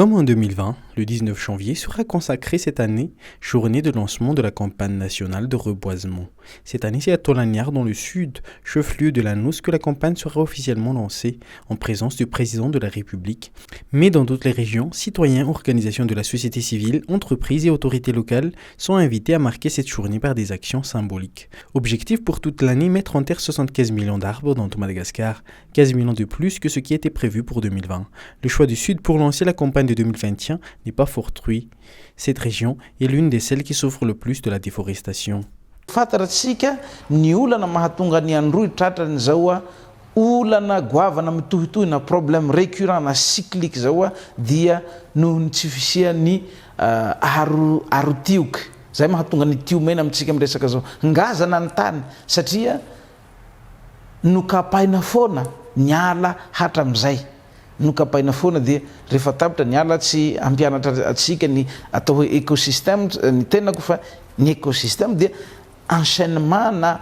Comme en 2020, le 19 janvier sera consacré cette année journée de lancement de la campagne nationale de reboisement. Cette année, c'est à Tolagnard, dans le sud, chef-lieu de la Nous, que la campagne sera officiellement lancée en présence du président de la République. Mais dans toutes les régions, citoyens, organisations de la société civile, entreprises et autorités locales sont invités à marquer cette journée par des actions symboliques. Objectif pour toute l'année, mettre en terre 75 millions d'arbres dans tout Madagascar, 15 millions de plus que ce qui était prévu pour 2020. Le choix du Sud pour lancer la campagne de 2021 n'est pas fortuit. Cette région est l'une des celles qui souffrent le plus de la déforestation. Fantaratsika ny olana mahatonga ny androy tratrany zao a olana goavana mitohitohina problème récurrent na cyclique zao a dia noho ny tsy fisian'ny arotioka zay mahatonga ny tiomena amitsika miresaka zao ngazana ny tany satria nokapaina foana ny ala hatramizay nokapaina foana dia rehefa tapitra ny ala tsy ampianatra atsika ny atao hoe écosystème ny tenako fa ny écosystème dia enchaînement na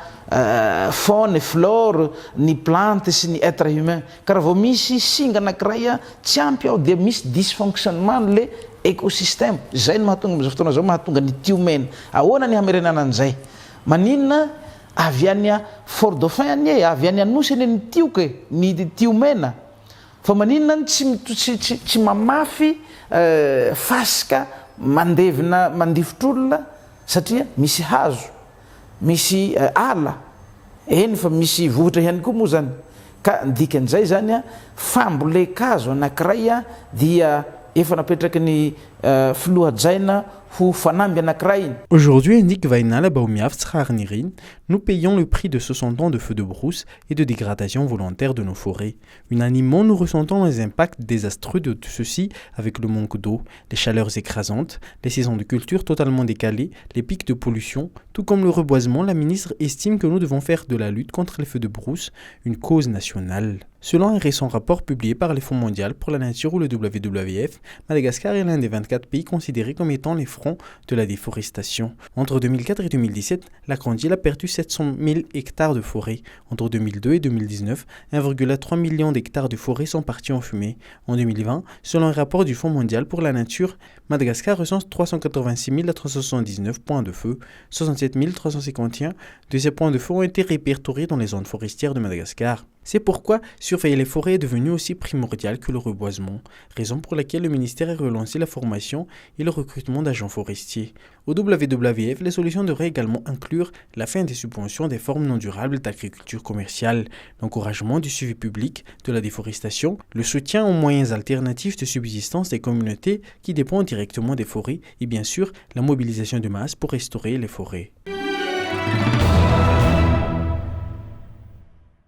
faune et flore ny plante sy ny être humain karaha vao misy singa anankiray tsy ampy ao dia misy dysfonctionnement le écosystème zay no mahatonga am'izao fotoana zao mahatonga ny tiomena ahoana ny hamerenana an'izay maninona avy any a fort dauphin any avy any anosy any ny tioka ny tiomena fa maninona tsy mamafy fasika mandevina mandifotr'olona satria misy hazo misy ala eny fa misy vohitra ihany koa moa zany ka dikan'izay zany a fambolekazo anankiray a dia efa napetraky ny filohajaina ho fanamby anankiray iny. Aujourd'hui, indique Vainala Baumiaf Tsarnirin, nous payons le prix de 60 ans de feux de brousse et de dégradation volontaire de nos forêts. Unanimement, nous ressentons les impacts désastreux de tout ceci avec le manque d'eau, les chaleurs écrasantes, les saisons de culture totalement décalées, les pics de pollution. Tout comme le reboisement, la ministre estime que nous devons faire de la lutte contre les feux de brousse une cause nationale. Selon un récent rapport publié par le Fonds mondial pour la nature ou le WWF, Madagascar est l'un des 24 pays considérés comme étant les fronts de la déforestation. Entre 2004 et 2017, la Grandîle a perdu 700 000 hectares de forêt. Entre 2002 et 2019, 1,3 million d'hectares de forêt sont partis en fumée. En 2020, selon un rapport du Fonds mondial pour la nature, Madagascar recense 386 379 points de feu. 67 351 de ces points de feu ont été répertoriés dans les zones forestières de Madagascar. C'est pourquoi surveiller les forêts est devenu aussi primordial que le reboisement, raison pour laquelle le ministère a relancé la formation et le recrutement d'agents forestiers. Au WWF, les solutions devraient également inclure la fin des subventions des formes non durables d'agriculture commerciale, l'encouragement du suivi public de la déforestation, le soutien aux moyens alternatifs de subsistance des communautés qui dépendent directement des forêts et bien sûr la mobilisation de masse pour restaurer les forêts.